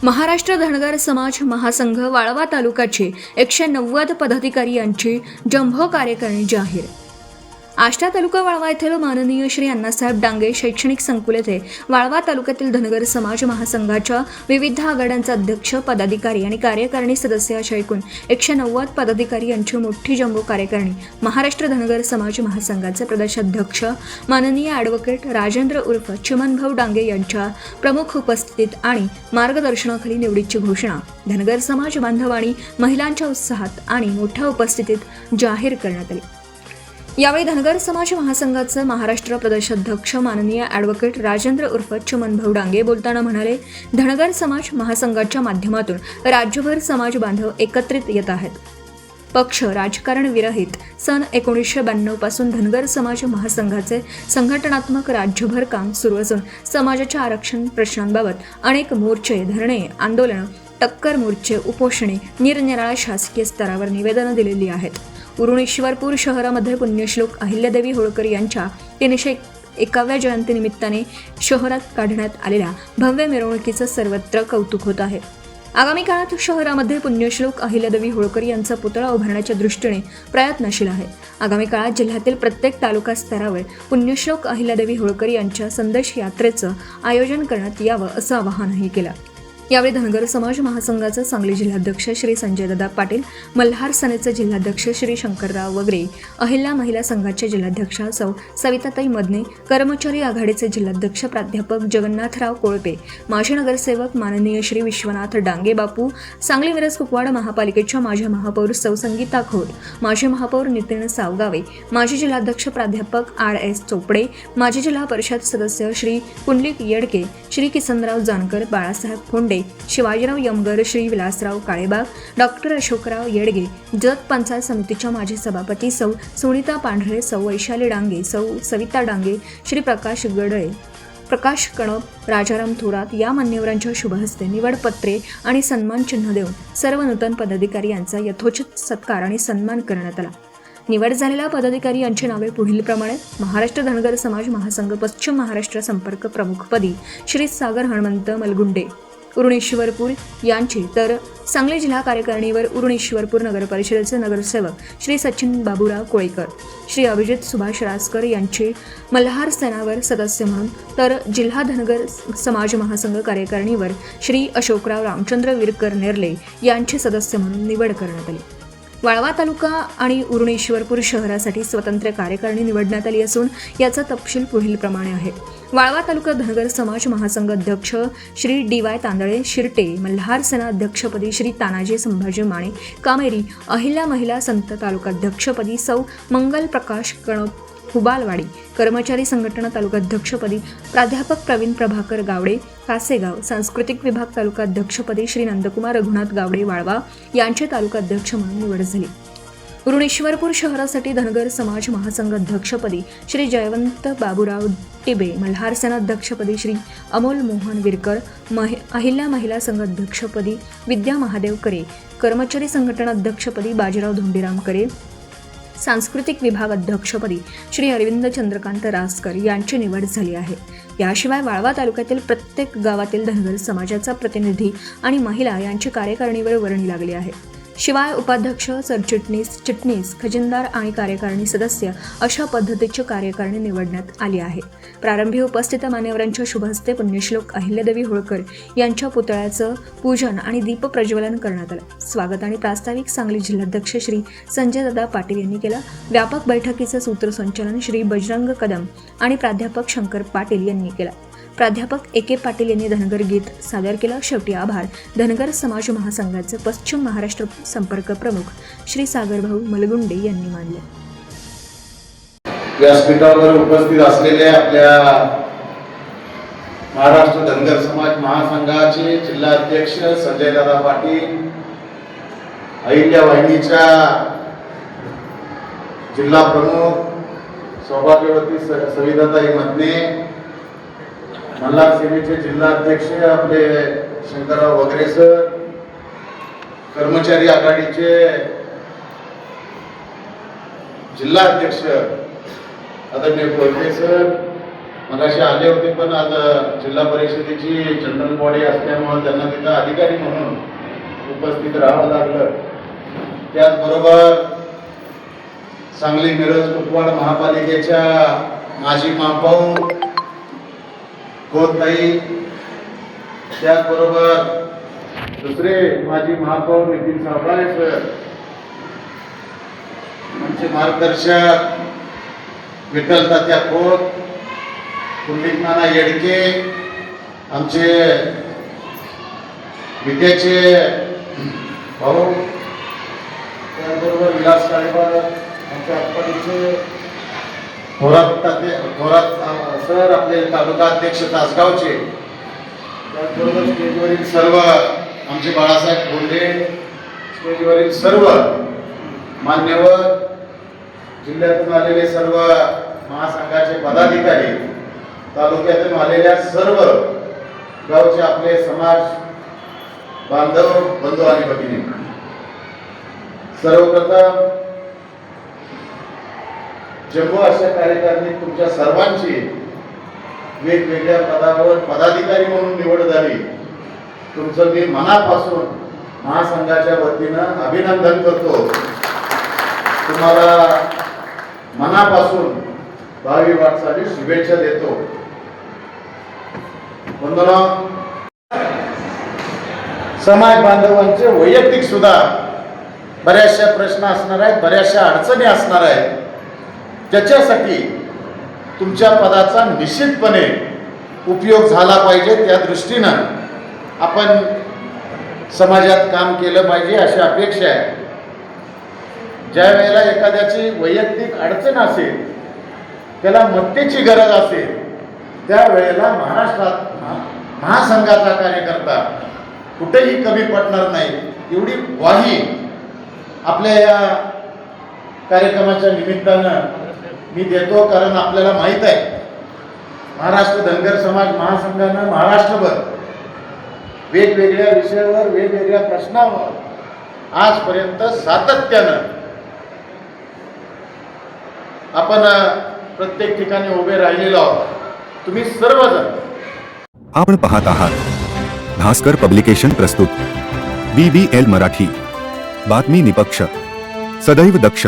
महाराष्ट्र धनगर समाज महासंघ वाळवा तालुक्याचे 190 पदाधिकारी यांची जंबो कार्यकारिणी जाहीर। आष्टा तालुका वाळवा येथील माननीय श्री अण्णासाहेब डांगे शैक्षणिक संकुल येथे वाळवा तालुक्यातील धनगर समाज महासंघाच्या विविध आघाड्यांचे अध्यक्ष, पदाधिकारी आणि कार्यकारिणी सदस्य अशा एकूण 190 पदाधिकारी यांची मोठी जंबो कार्यकारिणी महाराष्ट्र धनगर समाज महासंघाचे प्रदेशाध्यक्ष माननीय ॲडव्होकेट राजेंद्र उर्फ चिमनभाऊ डांगे यांच्या प्रमुख उपस्थितीत आणि मार्गदर्शनाखाली निवडीची घोषणा धनगर समाज बांधव आणि महिलांच्या उत्साहात आणि मोठ्या उपस्थितीत जाहीर करण्यात आली। यावेळी धनगर समाज महासंघाचे महाराष्ट्र प्रदेशाध्यक्ष माननीय ॲडव्होकेट राजेंद्र उर्फ चिमनभाऊ डांगे बोलताना म्हणाले, धनगर समाज महासंघाच्या माध्यमातून राज्यभर समाज बांधव एकत्रित येत आहेत। पक्ष राजकारण विरहित सन 1992 पासून धनगर समाज महासंघाचे संघटनात्मक राज्यभर काम सुरू असून समाजाच्या आरक्षण प्रश्नांबाबत अनेक मोर्चे, धरणे, आंदोलन, टक्कर मोर्चे, उपोषणे, निरनिराळ्या शासकीय स्तरावर निवेदनं दिलेली आहेत। उरुणेश्वरपूर शहरामध्ये पुण्यश्लोक अहिल्यादेवी होळकर यांच्या 301व्या जयंतीनिमित्ताने शहरात काढण्यात आलेल्या भव्य मिरवणुकीचं सर्वत्र कौतुक होत आहे। आगामी काळात शहरामध्ये पुण्यश्लोक अहिल्यादेवी होळकर यांचा पुतळा उभारण्याच्या दृष्टीने प्रयत्नशील आहे। आगामी काळात जिल्ह्यातील प्रत्येक तालुका स्तरावर पुण्यश्लोक अहिल्यादेवी होळकर यांच्या संदेश यात्रेचं आयोजन करण्यात यावं असं आवाहनही केलं। यावेळी धनगर समाज महासंघाचे सांगली जिल्हाध्यक्ष श्री संजयदादा पाटील, मल्हार सेनेचे जिल्हाध्यक्ष श्री शंकरराव वगरे, अहिल्या महिला संघाचे जिल्हाध्यक्षा सौ सविताताई मदने, कर्मचारी आघाडीचे जिल्हाध्यक्ष प्राध्यापक जगन्नाथराव कोळपे, माजी नगरसेवक माननीय श्री विश्वनाथ डांगे बापू, सांगली मिरज कुपवाड महापालिकेच्या माजी महापौर सौ संगीता खोत, माजी महापौर नितीन सावगावे, माजी जिल्हाध्यक्ष प्राध्यापक RS चोपडे, माजी जिल्हा परिषद सदस्य श्री पुंडलिक येडके, श्री किसनराव जानकर, बाळासाहेब फोंडे, शिवाजीराव यमगर, श्री विलासराव काळेबाग, डॉक्टर अशोकराव येडगे, जत पंचायत समितीच्या माजी सभापती सौ सुनीता पांढरे, सौ वैशाली डांगे, सौ सविता डांगे, श्री प्रकाश गडळे, प्रकाश कणप, राजाराम थोरात या मान्यवरांच्या शुभहस्ते निवडपत्रे आणि सन्मान चिन्ह देऊन सर्व नूतन पदाधिकारी यांचा यथोचित सत्कार आणि सन्मान करण्यात आला। निवड झालेल्या पदाधिकारी यांची नावे पुढीलप्रमाणे: महाराष्ट्र धनगर समाज महासंघ पश्चिम महाराष्ट्र संपर्क प्रमुखपदी श्री सागर हनुमंत मलगुंडे उरुणेश्वरपूर यांची, तर सांगली जिल्हा कार्यकारिणीवर उरुणेश्वरपूर नगर परिषदेचे नगरसेवक श्री सचिन बाबूराव कोळेकर, श्री अभिजित सुभाष राजकर यांची मल्हार सेनावर सदस्य म्हणून, तर जिल्हा धनगर समाज महासंघ कार्यकारिणीवर श्री अशोकराव रामचंद्र विरकर नेरले यांची सदस्य म्हणून निवड करण्यात आली। वाळवा तालुका आणि उरुणेश्वरपूर शहरासाठी स्वतंत्र कार्यकारिणी निवडण्यात आली असून याचा तपशील पुढीलप्रमाणे आहे। वाळवा तालुका धनगर समाज महासंघ अध्यक्ष श्री DY तांदळे शिरटे, मल्हार सेना अध्यक्षपदी श्री तानाजी संभाजी माने कामेरी, अहिल्या महिला संत तालुकाध्यक्षपदी सौ मंगल प्रकाश कणप हुबालवाडी, कर्मचारी संघटना तालुकाध्यक्षपदी प्राध्यापक प्रवीण प्रभाकर गावडे कासेगाव, सांस्कृतिक विभाग तालुकाध्यक्षपदी श्री नंदकुमार रघुनाथ गावडे वाळवा यांचे तालुकाध्यक्ष म्हणून निवड झाली। उरुणेश्वरपूर शहरासाठी धनगर समाज महासंघ अध्यक्षपदी श्री जयवंत बाबूराव टिबे, मल्हार सेना अध्यक्षपदी श्री अमोल मोहन विरकर, अहिल्या महिला संघ अध्यक्षपदी विद्या महादेव करे, कर्मचारी संघटना अध्यक्षपदी बाजीराव धोंडीराम करे, सांस्कृतिक विभाग अध्यक्षपदी श्री अरविंद चंद्रकांत रासकर यांची निवड झाली आहे। याशिवाय वाळवा तालुक्यातील प्रत्येक गावातील धनगर समाजाचा प्रतिनिधी आणि महिला यांची कार्यकारिणीवर वर्णी लागली आहे। शिवाय उपाध्यक्ष, सरचिटणीस, चिटणीस, खजिनदार आणि कार्यकारिणी सदस्य अशा पद्धतीची कार्यकारिणी निवडण्यात आली आहे। प्रारंभी उपस्थित मान्यवरांच्या शुभहस्ते पुण्यश्लोक अहिल्यादेवी होळकर यांच्या पुतळ्याचं पूजन आणि दीप प्रज्वलन करण्यात आलं। स्वागत आणि प्रास्ताविक सांगली जिल्हाध्यक्ष श्री संजयदादा पाटील यांनी केलं। व्यापक बैठकीचं सूत्रसंचालन श्री बजरंग कदम आणि प्राध्यापक शंकर पाटील यांनी केलं। प्राध्यापक AK पाटील यांनी धनगर गीत सादर केलं। शेवटी आभार धनगर समाज महासंघाचे पश्चिम महाराष्ट्र संपर्क प्रमुख श्री सागरभाऊ मलगुंडे यांनी मानले। व्यासपीठावर उपस्थित असलेले आपल्या महाराष्ट्र धनगर समाज महासंघाचे जिल्हाध्यक्ष संजयदादा पाटील, अहिल्या वाहिनीच्या जिल्हा प्रमुख सौभाग्यवती सविताताई मदने, मल्हार सेनेचे जिल्हाध्यक्ष आपले शंकरराव वगरे सर, कर्मचारी आघाडीचे जिल्हाध्यक्ष आदरणीय कोळपे सर, मगाशी आले होते, पण आज जिल्हा परिषदेची जनरल बॉडी असल्यामुळे त्यांना तिथं अधिकारी म्हणून उपस्थित राहावं लागलं. त्याचबरोबर सांगली मिरज कुपवाड महापालिकेच्या माजी महापौर खोतताई, त्याचबरोबर दुसरे माजी महापौर नितीन सावकारे सर, आमचे मार्गदर्शक विठ्ठल तात्या खोत, पुंडित नाना येडके, आमचे विद्याचे भाऊ, त्याचबरोबर विलास काळेकर, आमच्या आत्ताचे थोरात सर, आपले तालुका अध्यक्ष तासगावचे, त्याचबरोबर स्टेजवरील सर्व आमचे बाळासाहेब बोंडे, स्टेजवरील सर्व मान्यवर, जिल्ह्यातून आलेले सर्व महासंघाचे पदाधिकारी, तालुक्यातून आलेल्या सर्व गावचे आपले समाज बांधव, बंधू आणि भगिनी, सर्वप्रथम जम्मू अशा कार्यकारिणीत तुमच्या सर्वांची वेगवेगळ्या पदावर पदाधिकारी म्हणून निवड झाली. तुमचं मी मनापासून महासंघाच्या वतीनं अभिनंदन करतो. तुम्हाला मनापासून भावी वाटचाली शुभेच्छा देतो. बंधूंनो, समाज बांधवांचे वैयक्तिक सुद्धा बऱ्याचशा प्रश्न असणार आहेत, बऱ्याचशा अडचणी असणार आहेत. त्याच्यासाठी तुमच्या पदाचा निश्चितपणे उपयोग झाला पाहिजे. त्या दृष्टीनं आपण समाजात काम केलं पाहिजे अशी अपेक्षा आहे. ज्या वेळेला एखाद्याची वैयक्तिक अडचण असेल, त्याला मदतीची गरज असेल, त्यावेळेला महासंघाचा कार्यकर्ता कुठेही कमी पडणार नाही, एवढी ग्वाही आपल्या या कार्यक्रमाच्या निमित्तानं मी देतो. कारण आपल्याला माहीत आहे, महाराष्ट्र धनगर समाज महासंघानं महाराष्ट्रभर वेगवेगळ्या विषयावर, वेगवेगळ्या प्रश्नावर आजपर्यंत सातत्यानं आपण प्रत्येक ठिकाणी उभे राहिलेलो आहोत. तुम्ही सर्वजण. आपण पाहत आहात भास्कर पब्लिकेशन प्रस्तुत BBL मराठी, बातमी निपक्ष, सदैव दक्ष.